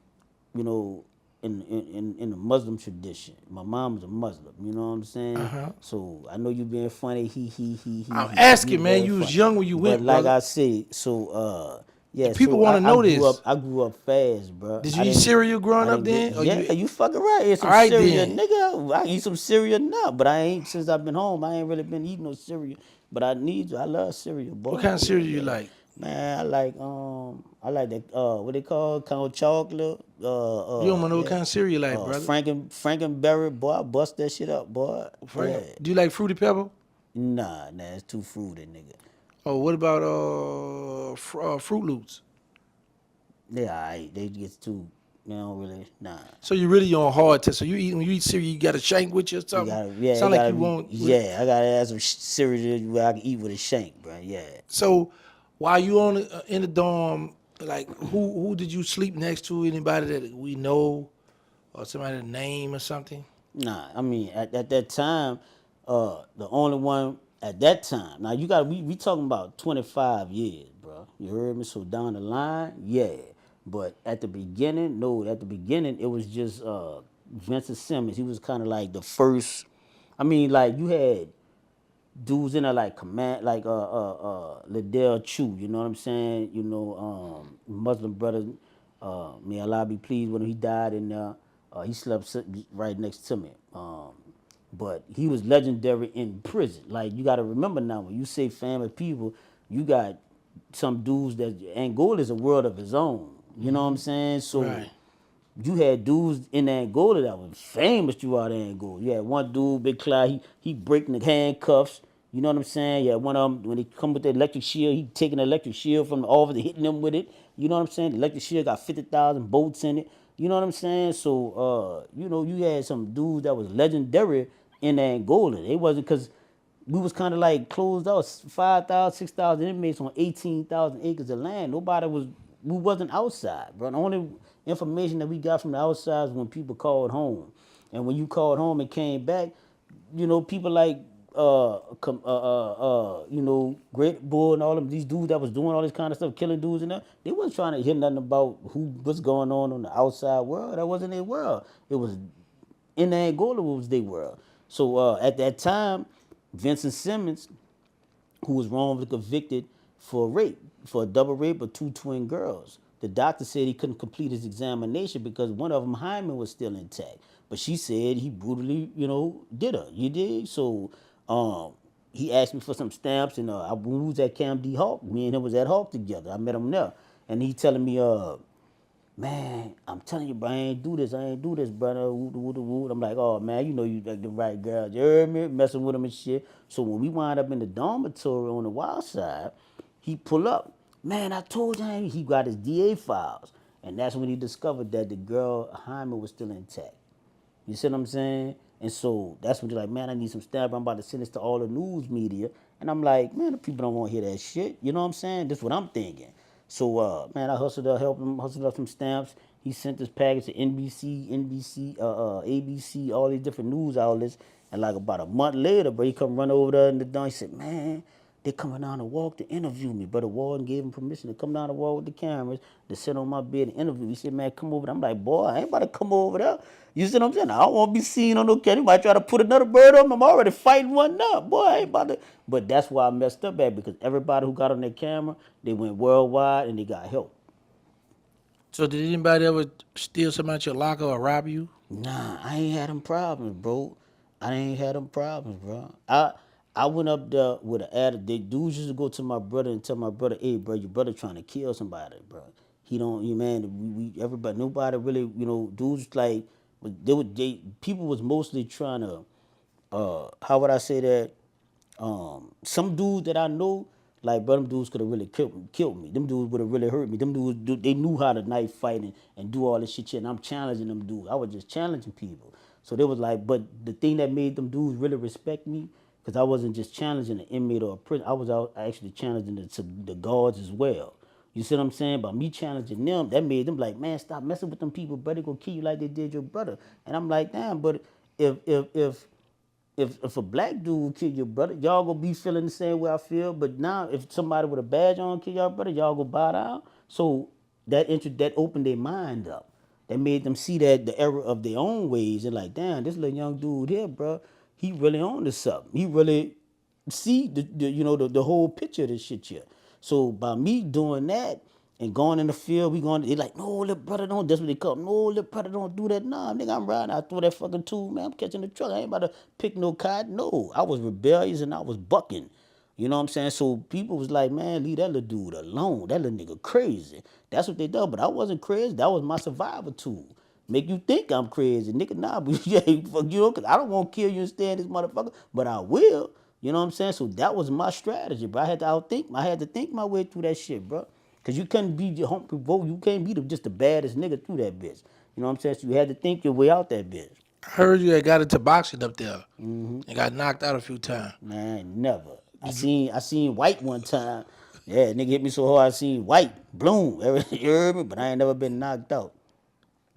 you know, in the Muslim tradition. My mom's a Muslim. You know what I'm saying? Uh-huh. So I know you being funny. I'm He. You asking, man. very You was funny. young when you But went, like brother. I say, so The yeah. people So want to I know grew up. this. I grew up fast, bro. Did you eat cereal growing I up didn't grow. then? Or Yeah, you? you fucking right. Eat All some right cereal, then. nigga. I eat some cereal now, but I ain't since I've been home. I ain't really been eating no cereal. But I need to. I love cereal, What boy. kind of Yeah, cereal you yeah. like? Man, I like that what they call Count Chocolate. You don't know what Yeah. kind of cereal you like, brother. Frankenberry, boy, I bust that shit up, boy. Yeah. Do you like Fruity Pebble? Nah, it's too fruity, nigga. Oh, what about Fruit Loops? Yeah, they get too, they don't really, nah. So you really on hard test. So you eat when you eat cereal, you got a shank with you or You something. gotta, yeah, it Sound like gotta you be, won't. yeah, I gotta have some cereal where I can eat with a shank, bro, yeah. So while you on in the dorm, like who did you sleep next to? Anybody that we know or somebody name or something? Nah, I mean at that time, the only one at that time. Now you got we talking about 25 years, bro. You heard me? So down the line, yeah. But at the beginning, no. At the beginning, it was just Vincent Simmons. He was kind of like the first. I mean, like you had dudes in there like command like Liddell Chu, you know what I'm saying? You know, Muslim brother, may Allah be pleased when he died in there. He slept right next to me. But he was legendary in prison. Like you gotta remember now when you say family people, you got some dudes that Angola is a world of his own. You know what I'm saying? So Right. you had dudes in Angola that was famous throughout Angola. You had one dude, Big Clyde, he breaking the handcuffs. You know what I'm saying? Yeah, one of them, when they come with the electric shield, he taking the electric shield from the officer, hitting them with it. You know what I'm saying? The electric shield got 50,000 bolts in it. You know what I'm saying? So, you know, you had some dudes that was legendary in Angola. They wasn't, because we was kind of like closed out, 5,000, 6,000 inmates on 18,000 acres of land. We wasn't outside, bro. The only information that we got from the outside is when people called home. And when you called home and came back, you know, people like, you know, Great Bull and all of these dudes that was doing all this kind of stuff, killing dudes and that, they wasn't trying to hear nothing about what's going on the outside world. That wasn't their world. It was in Angola was their world. So at that time, Vincent Simmons, who was wrongfully convicted for rape, for a double rape of 2 twin girls. The doctor said he couldn't complete his examination because one of them, hymen, was still intact. But she said he brutally, you know, did her. You did? So he asked me for some stamps, and when we was at Camp D Hawk, me and him was at Hawk together. I met him there. And he telling me, man, I'm telling you, bro, I ain't do this, brother. Woo. I'm like, oh, man, you know you like the right girl. You heard me? Messing with him and shit. So when we wind up in the dormitory on the wild side, he pull up. Man, I told you, he got his DA files. And that's when he discovered that the girl, hymen, was still intact. You see what I'm saying? And so that's when they're like, man, I need some stamp. I'm about to send this to all the news media. And I'm like, man, the people don't want to hear that shit. You know what I'm saying? That's what I'm thinking. So, man, I hustled up, helped him, hustled up some stamps. He sent this package to NBC, ABC, all these different news outlets. And like about a month later, bro, he come run over there in the door. He said, man, they coming down the walk to interview me. Brother Warden gave him permission to come down the walk with the cameras to sit on my bed and interview. He said, man, come over there. I'm like, boy, I ain't about to come over there. You see what I'm saying? I don't want to be seen on no camera. You might try to put another bird on me. I'm already fighting one now. Boy, I ain't about to. But that's why I messed up at, because everybody who got on their camera, they went worldwide and they got help. So did anybody ever steal something out your locker or rob you? Nah, I ain't had them problems, bro. I ain't had them problems, bro. I went up there with an attitude. Dudes used to go to my brother and tell my brother, "Hey, bro, your brother trying to kill somebody, bro. He don't, you man. Everybody, nobody really, you know, dudes like, people was mostly trying to, how would I say that? Some dudes that I know, like, bro, them dudes could have really killed me. Them dudes would have really hurt me. Them dudes, they knew how to knife fight and do all this shit. And I'm challenging them dudes. I was just challenging people. So they was like, but the thing that made them dudes really respect me, because I wasn't just challenging an inmate or a prisoner. I was out actually challenging the guards as well. You see what I'm saying? By me challenging them, that made them like, man, stop messing with them people, brother. They gonna kill you like they did your brother. And I'm like, damn, but if if if if a black dude will kill your brother, y'all gonna be feeling the same way I feel. But now, if somebody with a badge on kill y'all brother, y'all go bow down. So that opened their mind up. That made them see that the error of their own ways. And like, damn, this little young dude here, bro, he really on to something. He really see the whole picture of this shit here. So by me doing that and going in the field, they like, no, little brother, don't, that's what they call, no, little brother, don't do that. Nah, nigga, I'm riding, I throw that fucking tool, man, I'm catching the truck. I ain't about to pick no cotton. No, I was rebellious and I was bucking. You know what I'm saying? So people was like, man, leave that little dude alone. That little nigga crazy. That's what they done. But I wasn't crazy. That was my survival tool. Make you think I'm crazy. Nigga, nah, but yeah, fuck you, because I don't want to kill you and stay in this motherfucker, but I will. You know what I'm saying? So that was my strategy, bro. I had to think my way through that shit, bro. Because you couldn't be you can't be just the baddest nigga through that bitch. You know what I'm saying? So you had to think your way out that bitch. I heard you had got into boxing up there and got knocked out a few times. Man, never. I seen white one time. Yeah, nigga hit me so hard I seen white, bloom. You heard me? But I ain't never been knocked out.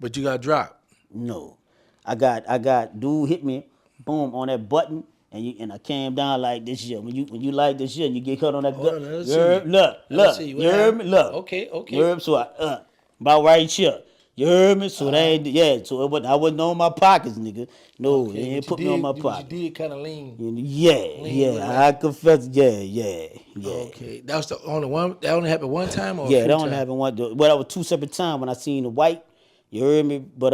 But you got dropped. No. I got dude hit me, boom, on that button, and I came down like this shit. When you like this shit and you get cut on that gut, let's you heard see. me? Look, Let's see. What you heard me? happened? Look. Okay. You heard me? So I about right here. You heard me? So they ain't, yeah, so I wasn't on my pockets, nigga. No, they ain't put me on my pocket. You did kind of lean. Yeah, I confess, yeah. Okay, that was the only one. That only happened one time, or a Yeah, few that only times? happened one. Well, that was two separate times when I seen the white. You heard me? But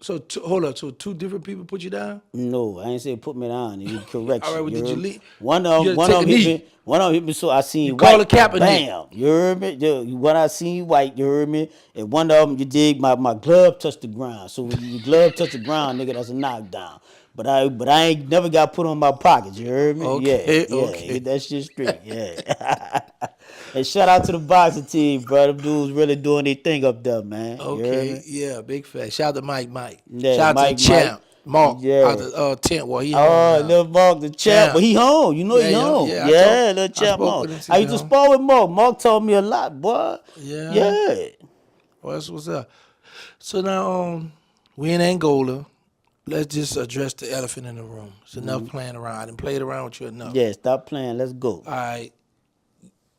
So hold up. So two different people put you down. no, I ain't say put me down. You correction. All right, well, did you leave? One of them hit me. One of them hit me. So I seen You white. call a Kaepernick. Bam. You heard me? When I seen white, you heard me. And one of them, you dig, my glove touched the ground. So when your glove touch the ground, nigga, that's a knockdown. But I ain't never got put on my pockets. You heard me? Okay, Yeah. okay. Get that shit straight. Yeah. And shout out to the boxing team, bro. Them dudes really doing their thing up there, man. You heard Okay, me? yeah, big fat. Shout out to Mike. Yeah, Shout out Mike, to the champ, Mark. Yeah. Out the tent. Well, he home Oh, now. little Mark, the champ. But he home. You know he Yeah, home. yeah, Yeah, I little champ spoke Mark. with him I used to today, spar with Mark. Mark told me a lot, boy. Yeah. Yeah. Well, that's what's up. So now, we in Angola. Let's just address the elephant in the room. It's enough playing around. I done played around with you enough. Yeah, stop playing. Let's go. All right.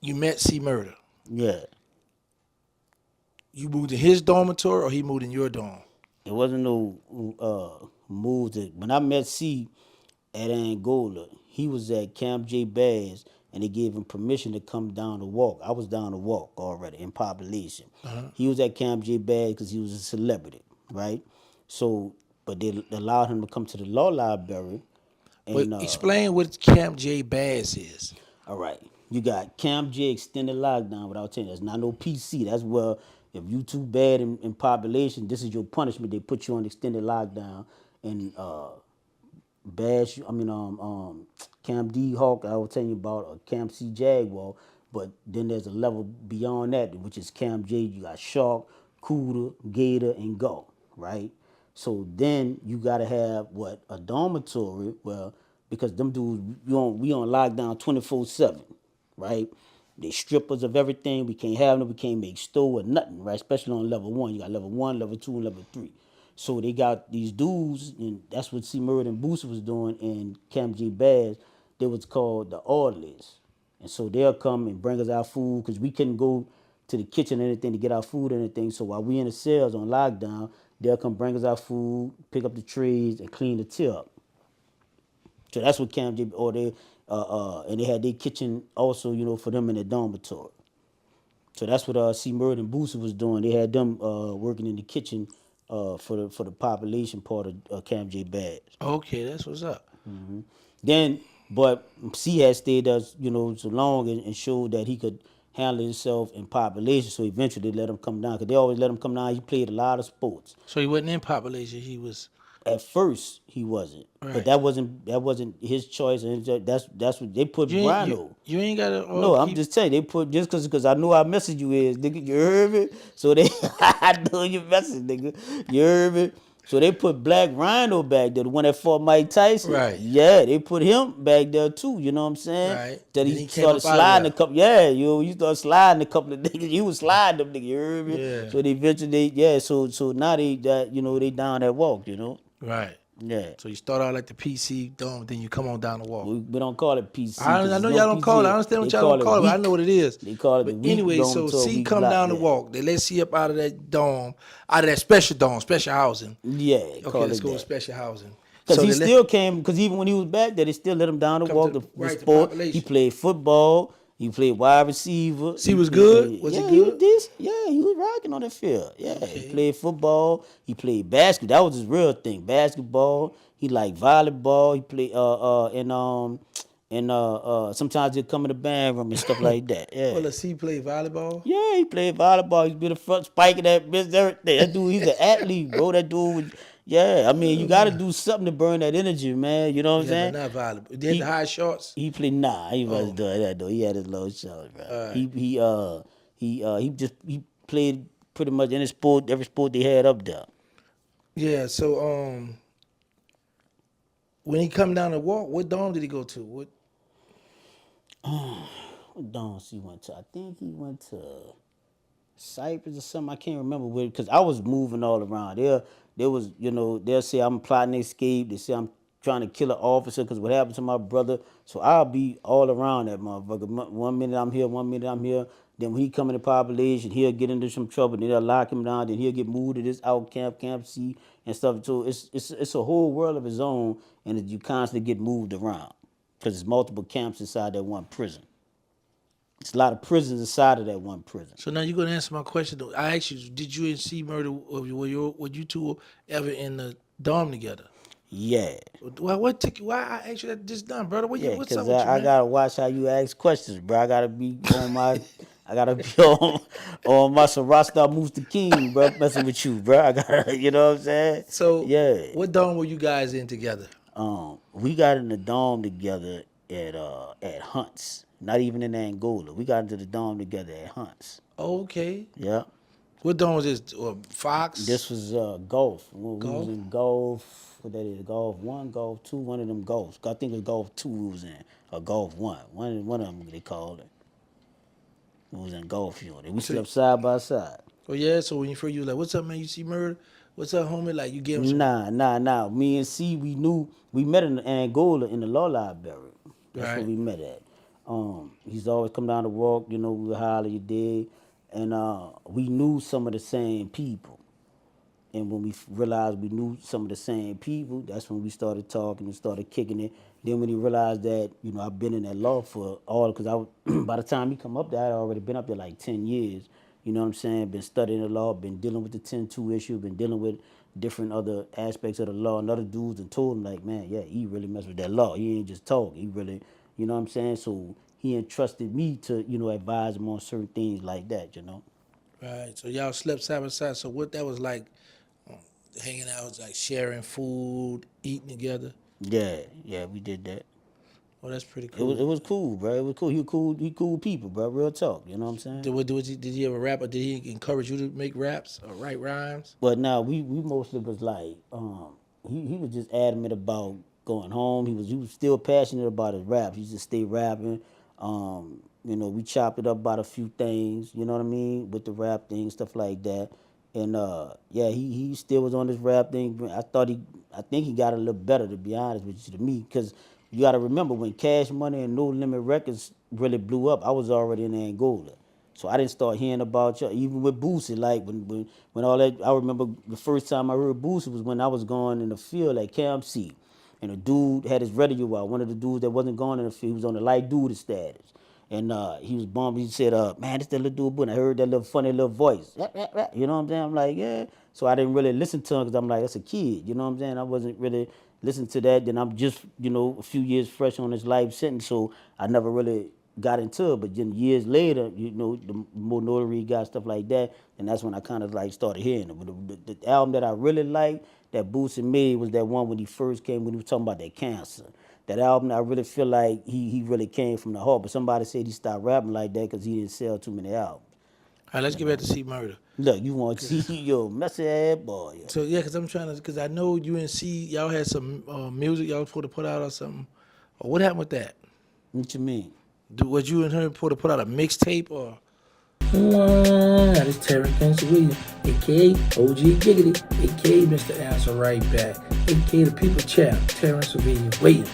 You met C Murder. Yeah. You moved in his dormitory or he moved in your dorm? It wasn't no move that when I met C at Angola, he was at Camp J Bass and they gave him permission to come down to walk. I was down to walk already in population. He was at Camp J Bass because he was a celebrity, right? So, but they allowed him to come to the law library. And But explain what Camp J Bass is. all right, you got Camp J extended lockdown without telling you. That's not no PC. That's where if you too bad in population, this is your punishment. They put you on extended lockdown and bash you. I mean, Camp D Hawk, I was telling you about, or Camp C Jaguar. But then there's a level beyond that, which is Camp J. You got Shark, Cooter, Gator, and Go, right? So then you gotta have what, a dormitory. Well, because them dudes, we on lockdown 24/7, right? They strip us of everything. We can't have them. We can't make store or nothing, right? Especially on level 1. You got level 1, level 2, and level 3. So they got these dudes, and that's what C. Murder and Booster was doing in Camp J Bass. They was called the orderlies. And so they'll come and bring us our food because we couldn't go to the kitchen or anything to get our food or anything. So while we in the cells on lockdown, they'll come bring us our food, pick up the trays, and clean the till up. So that's what Camp J, or they, and they had their kitchen also, for them in the dormitory. So that's what C. Murder and Booster was doing. They had them working in the kitchen for the population part of Camp J Bass. Okay, that's what's up. Then, but C had stayed us, so long and showed that he could handle himself in population. So eventually they let him come down because they always let him come down. He played a lot of sports. So he wasn't in population. He was. At first, he wasn't, Right. but that wasn't his choice, and that's what they put Brino. You ain't got to. No, I'm just telling you, they put just because I know how message you is, nigga. You heard me? So they, I know your message, nigga. You heard me? So they put Black Rhino back there, the one that fought Mike Tyson. Right. Yeah, they put him back there too. You know what I'm saying? Right. That Then he he came started up out of sliding a there. couple. Yeah, you started sliding a couple of niggas. He was sliding them niggas. You heard me? Yeah. So they eventually, So now they down that walk. You know? Right. Yeah. So you start out like the PC dome, then you come on down the walk. We don't call it PC I because know no y'all don't call it. I PC. understand They what y'all don't call it call it, but I weak. know what it is. They call it But the weak anyway, dome so to a C weak come block. down the Yeah. walk. They let C up out of that dome, out of that special dome, special housing. Yeah, Okay, call let's it go with that. special housing. Because So he they still came, because even when he was back there, they still let him down the come walk, to the right to sport. He population. played football. He played wide receiver. C was good? Was he yeah, he was good? decent. Yeah, he was rocking on the field. Yeah, he Okay. played football. He played basketball. That was his real thing. Basketball. He liked volleyball. He played sometimes he'd come in the band room and stuff like that. Yeah. Well, let's see, play volleyball. Yeah, he played volleyball. He's been the front spiking that bitch, everything. That dude, he's an athlete, bro. That dude was, yeah. I mean, you got to do something to burn that energy, man. You know what I'm Yeah, but saying? not volleyball. They had the high shorts. He played. Nah, he wasn't doing that though. He had his low shots, bro. Alright. He played pretty much any sport, every sport they had up there. Yeah. So when he come down the walk, what dome did he go to? What? What dance he went to? I think he went to Cyprus or something. I can't remember where, because I was moving all around. There was, they'll say I'm plotting escape. They say I'm trying to kill an officer because what happened to my brother. So I'll be all around that motherfucker. 1 minute I'm here, 1 minute I'm here. Then when he come in the population, he'll get into some trouble. Then they'll lock him down. Then he'll get moved to this out camp, Camp C, and stuff. So it's a whole world of his own, and you constantly get moved around because there's multiple camps inside that one prison. It's a lot of prisons inside of that one prison. So now you're gonna answer my question. Though. I asked you, did you and C murder? Were you two ever in the dome together? Yeah. Well, what took you? Why I asked you that just done, brother? Yeah, What's because up with you, I man? gotta watch how you ask questions, bro. I gotta be on my I gotta be on my Sarasta moves the king, bro. Messing with you, bro. I gotta you know what I'm saying? So, Yeah. what dome were you guys in together? We got in the dome together at Hunts. Not even in Angola. We got into the dome together at Hunts. Okay. Yeah. What dome was this? Fox? This was golf. We Golf? was in golf. What that is? Golf 1, golf 2, one of them golfs. I think it was golf 2 we was in. Or golf 1. One of them they called it. We was in golf unit. We slept side by side. Oh yeah. So when you was like, "What's up, man? You see murder? What's up, homie?" Like you gave him some. Nah. Me and C, we met in Angola in the law library. That's where Right. we met at. He's always come down to walk, we would holler, you did. And we knew some of the same people. And when we realized we knew some of the same people, that's when we started talking and started kicking it. Then when he realized that, I've been in that law for because by the time he come up there, I'd already been up there like 10 years. You know what I'm saying? Been studying the law, been dealing with the 10-2 issue, been dealing with different other aspects of the law. And other dudes and told him like, man, yeah, he really messed with that law. He ain't just talk. He really, you know what I'm saying? So he entrusted me to, advise him on certain things like that, Right. So y'all slept side by side. So what that was like, hanging out, like sharing food, eating together. Yeah, we did that. Oh, that's pretty It cool. was cool, bro. It was cool. He cool people, bro. Real talk. You know what I'm saying? Did he ever rap, or did he encourage you to make raps or write rhymes? But now we mostly was like, he was just adamant about going home. He was still passionate about his rap. He just stay rapping. We chopped it up about a few things, you know what I mean, with the rap thing, stuff like that. And he still was on this rap thing. I think he got a little better, to be honest with you, to me, because you got to remember when Cash Money and No Limit Records really blew up, I was already in Angola. So I didn't start hearing about you, even with Boosie. Like when all that, I remember the first time I heard Boosie was when I was going in the field at Camp C. And a dude had his radio out. One of the dudes that wasn't going in the field, he was on the light duty status. And he was bumping. He said, man, this that little dude, and I heard that little funny little voice. You know what I'm saying? I'm like, yeah. So I didn't really listen to him because I'm like, that's a kid. You know what I'm saying? I wasn't really listening to that. Then I'm just, a few years fresh on this life sentence. So I never really got into it. But then years later, the more notary got stuff like that. And that's when I kind of like started hearing it. But the album that I really liked that Boosie made was that one when he first came, when he was talking about that cancer. That album, I really feel like he really came from the heart. But somebody said he stopped rapping like that because he didn't sell too many albums. right, let's get back to see murder. Look, you want to see your messy ass boy. Yo. So yeah, cause I'm trying to, cause I know UNC y'all had some music y'all was supposed to put out or something. Or what happened with that? What you mean? Was you and her supposed to put out a mixtape or? That is Terrance Gangsta Williams, a.k.a. OG Giggity, a.k.a. Mr. Answer Right Back, a.k.a. the People Champ, Terrance Williams.